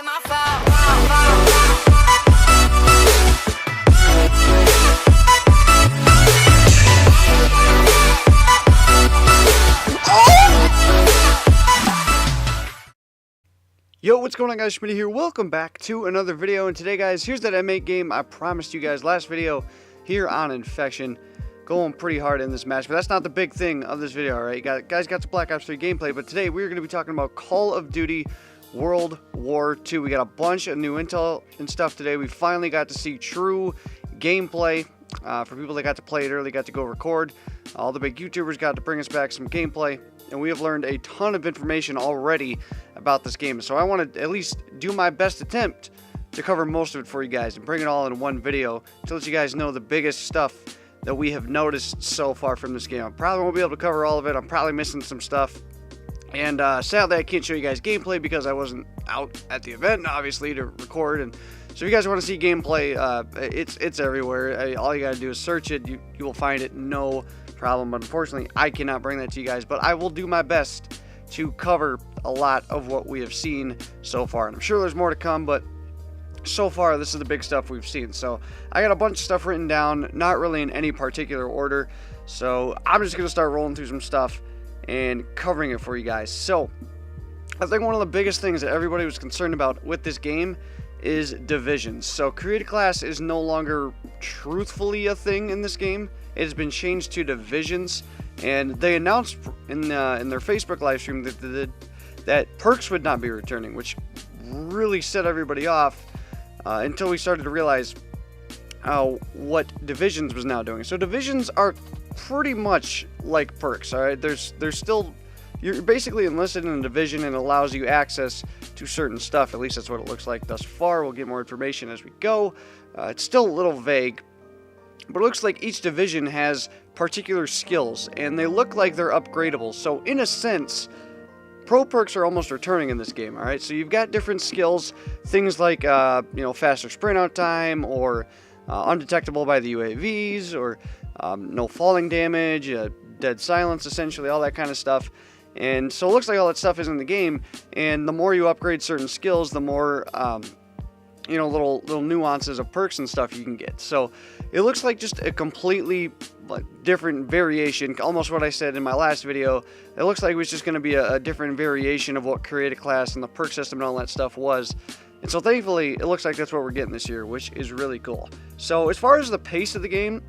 my fault. Yo, what's going on, guys? Schmidty here. Welcome back to another video. And today, guys, here's that M8 game I promised you guys last video here on Infection. Going pretty hard in this match, but that's not the big thing of this video, alright? Guys got some Black Ops 3 gameplay, but today we're going to be talking about Call of Duty World War II. We got a bunch of new intel and stuff today. We finally got to see true gameplay. For people that got to play it early, got to go record. All the big YouTubers got to bring us back some gameplay. And we have learned a ton of information already about this game. So I want to at least do my best attempt to cover most of it for you guys and bring it all in one video to let you guys know the biggest stuff that we have noticed so far from this game. I probably won't be able to cover all of it. I'm probably missing some stuff. And sadly, I can't show you guys gameplay because I wasn't out at the event, obviously, to record. And so if you guys want to see gameplay, it's everywhere. All you got to do is search it. You will find it, no problem. But unfortunately, I cannot bring that to you guys. But I will do my best to cover a lot of what we have seen so far. And I'm sure there's more to come, but so far, this is the big stuff we've seen. So I got a bunch of stuff written down, not really in any particular order. So I'm just going to start rolling through some stuff and covering it for you guys. So I think one of the biggest things that everybody was concerned about with this game is divisions. So created class is no longer truthfully a thing in this game. It has been changed to divisions, and they announced in their Facebook live stream that perks would not be returning, which really set everybody off until we started to realize what divisions was now doing. So divisions are pretty much like perks, all right? There's still, you're basically enlisted in a division, and it allows you access to certain stuff. At least that's what it looks like thus far. We'll get more information as we go. It's still a little vague, but it looks like each division has particular skills, and they look like they're upgradable. So in a sense, pro perks are almost returning in this game, all right? So you've got different skills, things like, faster sprint out time, or undetectable by the UAVs, or no falling damage, dead silence, essentially, all that kind of stuff. And so it looks like all that stuff is in the game, and the more you upgrade certain skills, the more, little nuances of perks and stuff you can get. So it looks like just a completely different variation, almost what I said in my last video. It looks like it was just going to be a different variation of what created class and the perk system and all that stuff was. And so thankfully, it looks like that's what we're getting this year, which is really cool. So as far as the pace of the game,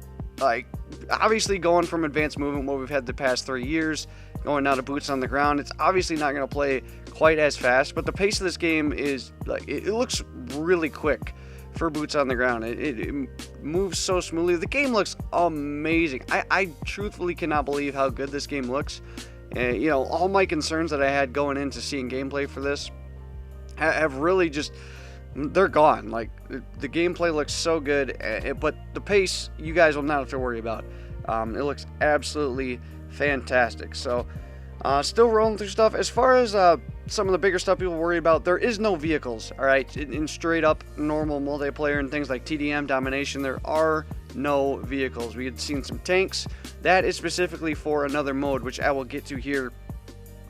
obviously going from advanced movement, what we've had the past 3 years, going now to boots on the ground, it's obviously not going to play quite as fast, but the pace of this game is, it looks really quick for boots on the ground. It moves so smoothly. The game looks amazing. I truthfully cannot believe how good this game looks. All my concerns that I had going into seeing gameplay for this have really just, they're gone. Like, the gameplay looks so good, but the pace, you guys will not have to worry about. It looks absolutely fantastic. So, still rolling through stuff. As far as some of the bigger stuff people worry about, there is no vehicles, alright? In straight up normal multiplayer and things like TDM, Domination, there are no vehicles. We had seen some tanks. That is specifically for another mode, which I will get to here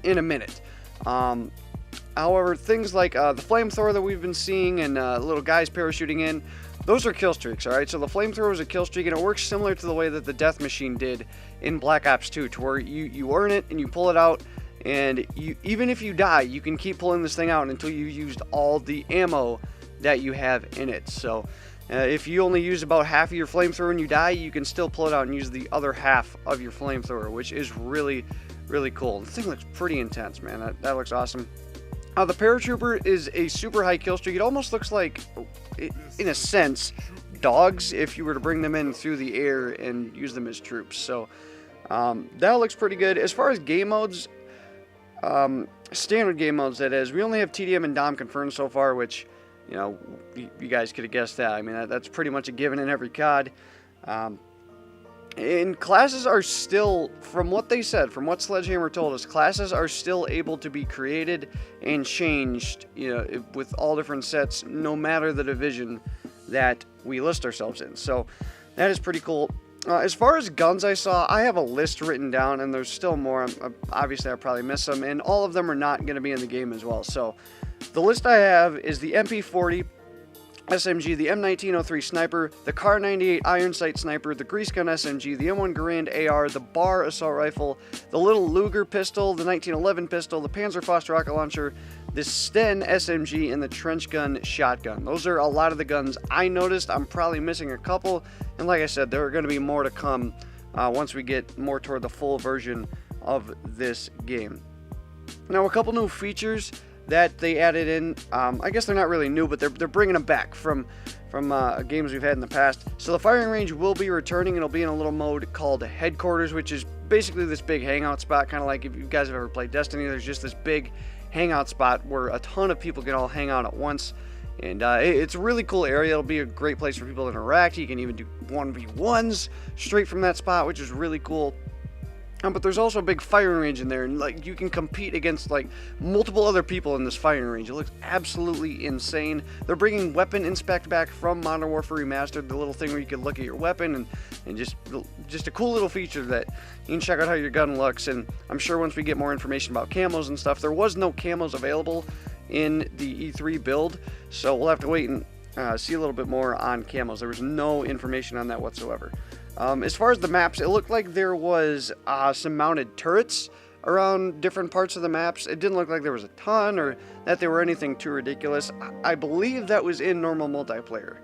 in a minute. However, things like the flamethrower that we've been seeing and little guys parachuting in, those are kill streaks, alright? So the flamethrower is a kill streak, and it works similar to the way that the death machine did in Black Ops 2, to where you earn it and you pull it out, and even if you die, you can keep pulling this thing out until you've used all the ammo that you have in it. So if you only use about half of your flamethrower and you die, you can still pull it out and use the other half of your flamethrower, which is really, really cool. The thing looks pretty intense, man. That looks awesome. The paratrooper is a super high kill streak. It almost looks like, in a sense, dogs if you were to bring them in through the air and use them as troops. So that looks pretty good. As far as game modes, standard game modes, that is, we only have TDM and Dom confirmed so far, which, you guys could have guessed that. I mean, that's pretty much a given in every COD. And classes are still, from what they said, from what Sledgehammer told us, classes are still able to be created and changed, with all different sets, no matter the division that we list ourselves in. So that is pretty cool. As far as guns I saw, I have a list written down, and there's still more. Obviously, I probably missed some, and all of them are not going to be in the game as well. So The list I have is the MP40 SMG, the M1903 Sniper, the Kar 98 Iron Sight Sniper, the Grease Gun SMG, the M1 Garand AR, the Bar Assault Rifle, the Little Luger Pistol, the 1911 Pistol, the Panzerfaust Rocket Launcher, the Sten SMG, and the Trench Gun Shotgun. Those are a lot of the guns I noticed. I'm probably missing a couple, and like I said, there are going to be more to come once we get more toward the full version of this game. Now, a couple new features that they added in. I guess they're not really new, but they're bringing them back from games we've had in the past. So the firing range will be returning. It'll be in a little mode called Headquarters, which is basically this big hangout spot, kind of like if you guys have ever played Destiny. There's just this big hangout spot where a ton of people can all hang out at once. And it's a really cool area. It'll be a great place for people to interact. You can even do 1v1s straight from that spot, which is really cool. But there's also a big firing range in there, and like you can compete against like multiple other people in this firing range. It looks absolutely insane. They're bringing Weapon Inspect back from Modern Warfare Remastered, the little thing where you can look at your weapon, and just a cool little feature that you can check out how your gun looks. And I'm sure once we get more information about camos and stuff, there was no camos available in the E3 build, so we'll have to wait and see a little bit more on camos. There was no information on that whatsoever. As far as the maps, it looked like there was some mounted turrets around different parts of the maps. It didn't look like there was a ton or that they were anything too ridiculous. I believe that was in normal multiplayer,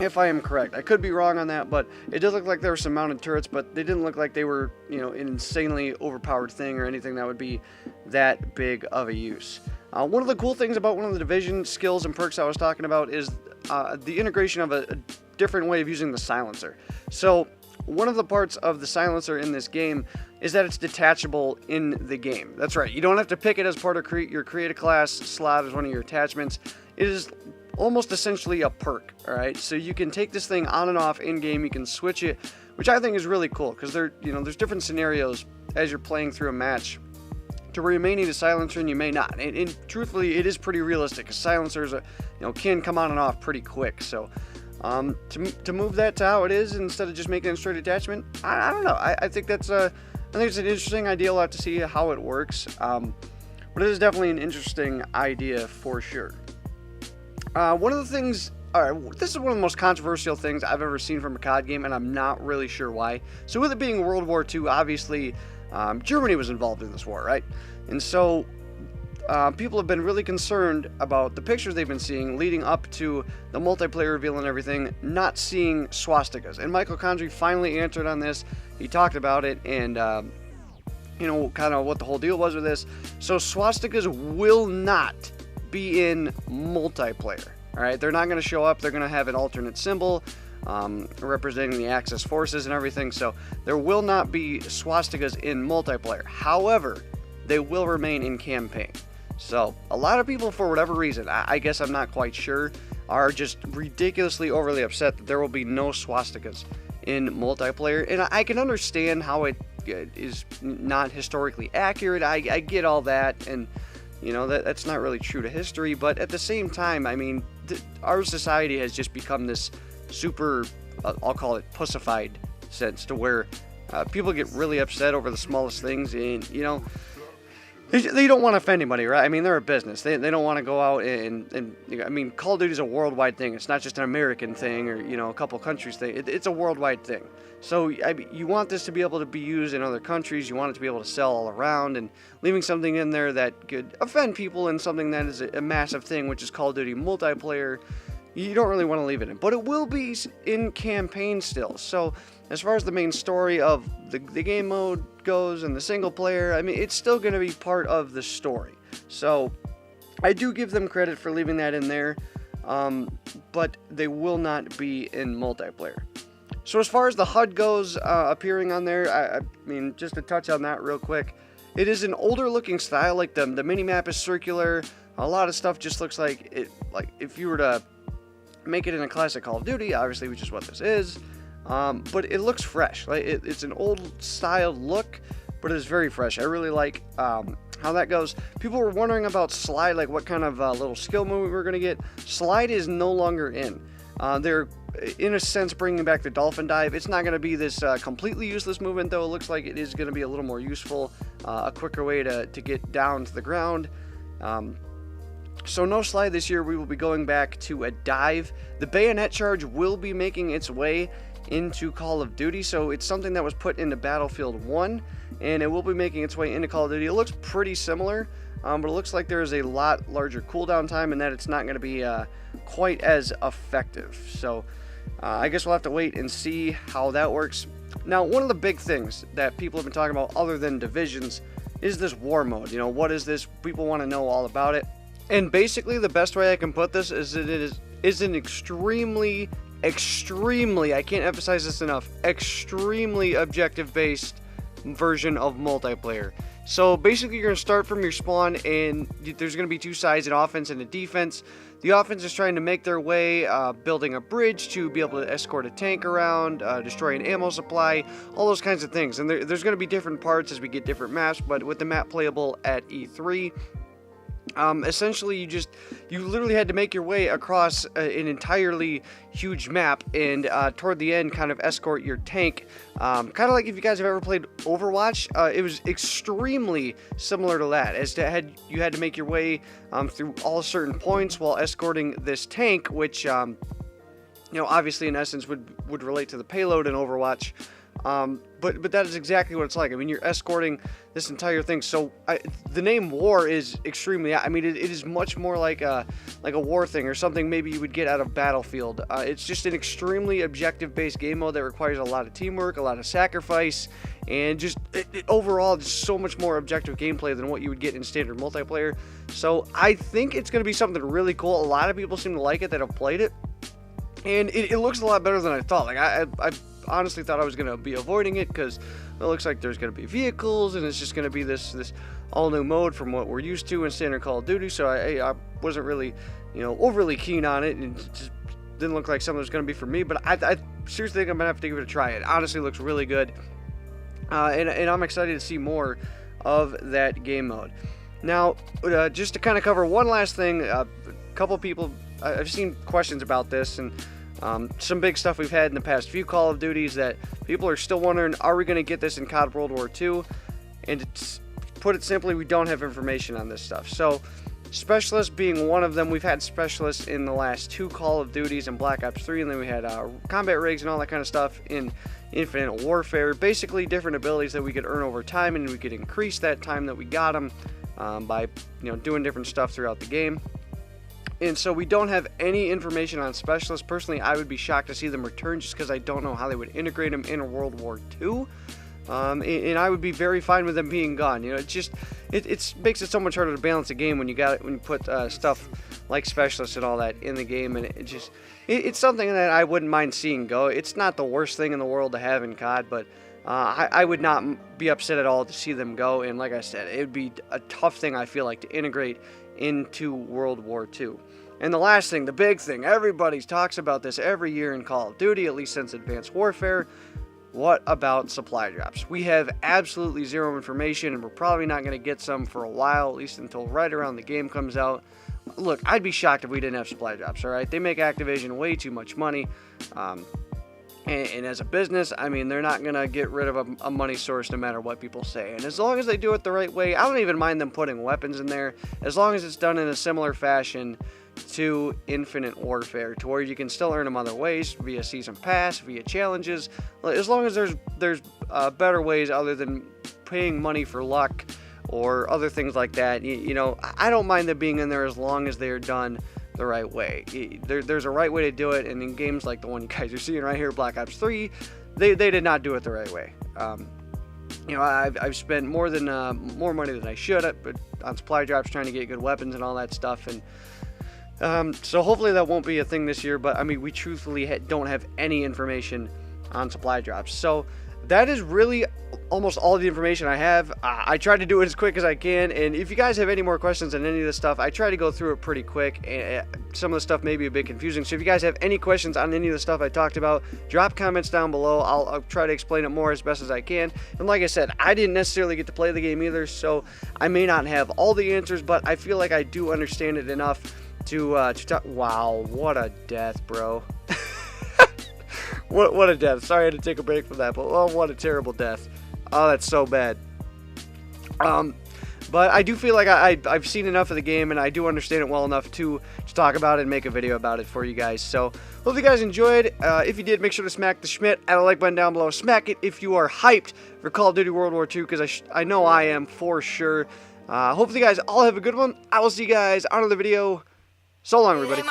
if I am correct. I could be wrong on that, but it did look like there were some mounted turrets, but they didn't look like they were, you know, an insanely overpowered thing or anything that would be that big of a use. One of the cool things about one of the Division skills and perks I was talking about is the integration of a different way of using the silencer. So one of the parts of the silencer in this game is that it's detachable in the game. That's right, you don't have to pick it as part of your create a class slot as one of your attachments. It is almost essentially a perk. All right, so you can take this thing on and off in game. You can switch it, which I think is really cool, because there's different scenarios as you're playing through a match to where you may need a silencer and you may not. And truthfully, it is pretty realistic, because silencers can come on and off pretty quick. So to move that to how it is instead of just making a straight attachment, I don't know. I think it's an interesting idea. We'll have to see how it works. But it is definitely an interesting idea for sure. One of the things, this is one of the most controversial things I've ever seen from a COD game, and I'm not really sure why. So with it being World War II, obviously Germany was involved in this war, right? And so people have been really concerned about the pictures they've been seeing leading up to the multiplayer reveal and everything, not seeing swastikas. And Michael Condrey finally answered on this. He talked about it and, kind of what the whole deal was with this. So swastikas will not be in multiplayer. All right, they're not going to show up. They're going to have an alternate symbol representing the Axis forces and everything. So there will not be swastikas in multiplayer. However, they will remain in campaign. So a lot of people, for whatever reason, I guess I'm not quite sure, are just ridiculously overly upset that there will be no swastikas in multiplayer. And I can understand how it is not historically accurate. I get all that, and that's not really true to history. But at the same time, I mean, our society has just become this super, I'll call it pussified sense, to where people get really upset over the smallest things, and they don't want to offend anybody, right? I mean, they're a business. They don't want to go out and I mean, Call of Duty is a worldwide thing. It's not just an American thing or, a couple countries thing. It's a worldwide thing. So you want this to be able to be used in other countries. You want it to be able to sell all around, and leaving something in there that could offend people in something that is a massive thing, which is Call of Duty multiplayer, you don't really want to leave it in. But it will be in campaign still. So as far as the main story of the game mode goes and the single player, I mean, it's still going to be part of the story. So I do give them credit for leaving that in there, but they will not be in multiplayer. So as far as the HUD goes, appearing on there, I mean, just to touch on that real quick, it is an older looking style. Like the mini-map is circular. A lot of stuff just looks like it, like if you were to make it in a classic Call of Duty, obviously, which is what this is. But it looks fresh. Like it's an old style look, but it's very fresh. I really like how that goes. People were wondering about Slide, like what kind of little skill move we were going to get. Slide is no longer in. They're, in a sense, bringing back the Dolphin Dive. It's not going to be this completely useless movement, though. It looks like it is going to be a little more useful, a quicker way to get down to the ground. So no slide this year. We will be going back to a dive. The bayonet charge will be making its way into Call of Duty, so it's something that was put into Battlefield 1, and it will be making its way into Call of Duty. It looks pretty similar, but it looks like there is a lot larger cooldown time, and that it's not going to be quite as effective. So I guess we'll have to wait and see how that works. Now, one of the big things that people have been talking about other than divisions is this war mode. You know, what is this? People want to know all about it. And basically, the best way I can put this is that it is an extremely, I can't emphasize this enough, extremely objective-based version of multiplayer. So basically, you're going to start from your spawn, and there's going to be two sides, an offense and a defense. The offense is trying to make their way, building a bridge to be able to escort a tank around, destroy an ammo supply, all those kinds of things. And there's going to be different parts as we get different maps, but with the map playable at E3, essentially you literally had to make your way across an entirely huge map, and toward the end kind of escort your tank, kind of like if you guys have ever played Overwatch. It was extremely similar to that, as you had to make your way through all certain points while escorting this tank, which you know, obviously in essence would relate to the payload in Overwatch. But that is exactly what it's like. I mean, you're escorting this entire thing. So the name war is extremely, I mean, it is much more like a war thing, or something maybe you would get out of Battlefield. It's just an extremely objective-based game mode that requires a lot of teamwork, a lot of sacrifice, and just overall, just so much more objective gameplay than what you would get in standard multiplayer. So I think it's going to be something really cool. A lot of people seem to like it that have played it, and it looks a lot better than I thought. Like I honestly thought I was going to be avoiding it, because it looks like there's going to be vehicles, and it's just going to be this all new mode from what we're used to in standard Call of Duty. So I wasn't really, you know, overly keen on it, and it just didn't look like something that was going to be for me. But I seriously think I'm going to have to give it a try. It honestly looks really good, and I'm excited to see more of that game mode. Now, just to kind of cover one last thing, a couple people, I've seen questions about this, and some big stuff we've had in the past few Call of Duties that people are still wondering, are we going to get this in COD World War II? And to put it simply, we don't have information on this stuff. So, Specialists being one of them, we've had Specialists in the last two Call of Duties and Black Ops 3, and then we had combat rigs and all that kind of stuff in Infinite Warfare. Basically, different abilities that we could earn over time, and we could increase that time that we got them by doing different stuff throughout the game. And so we don't have any information on Specialists. Personally, I would be shocked to see them return, just because I don't know how they would integrate them in World War II. And I would be very fine with them being gone. It makes it so much harder to balance a game when you put stuff like Specialists and all that in the game, and it's something that I wouldn't mind seeing go. It's not the worst thing in the world to have in COD, but I would not be upset at all to see them go. And like I said, it would be a tough thing, I feel like, to integrate into World War II. And the last thing, the big thing, everybody talks about this every year in Call of Duty, at least since Advanced Warfare. What about supply drops? We have absolutely zero information, and we're probably not going to get some for a while, at least until right around the game comes out. Look, I'd be shocked if we didn't have supply drops, alright? They make Activision way too much money. And as a business, I mean, they're not going to get rid of a money source no matter what people say. And as long as they do it the right way, I don't even mind them putting weapons in there, as long as it's done in a similar fashion to Infinite Warfare, to where you can still earn them other ways, via Season Pass, via challenges, as long as there's better ways other than paying money for luck or other things like that. I don't mind them being in there as long as they're done the right way. There's a right way to do it, and in games like the one you guys are seeing right here, Black Ops 3, they did not do it the right way. I've spent more money than I should on supply drops, trying to get good weapons and all that stuff, and so hopefully that won't be a thing this year. But I mean, we truthfully don't have any information on supply drops. So that is really almost all the information I have. I tried to do it as quick as I can, and if you guys have any more questions on any of this stuff, I try to go through it pretty quick. Some of the stuff may be a bit confusing, so if you guys have any questions on any of the stuff I talked about, drop comments down below. I'll try to explain it more as best as I can. And like I said, I didn't necessarily get to play the game either, so I may not have all the answers, but I feel like I do understand it enough to talk. Wow, what a death, bro. What a death. Sorry I had to take a break from that, but oh, what a terrible death. Oh, that's so bad. But I do feel like I've seen enough of the game, and I do understand it well enough to talk about it and make a video about it for you guys. So, hope you guys enjoyed. If you did, make sure to smack the Schmidt at a like button down below. Smack it if you are hyped for Call of Duty World War II, because I know I am for sure. Hopefully you guys all have a good one. I will see you guys on another video. So long, everybody.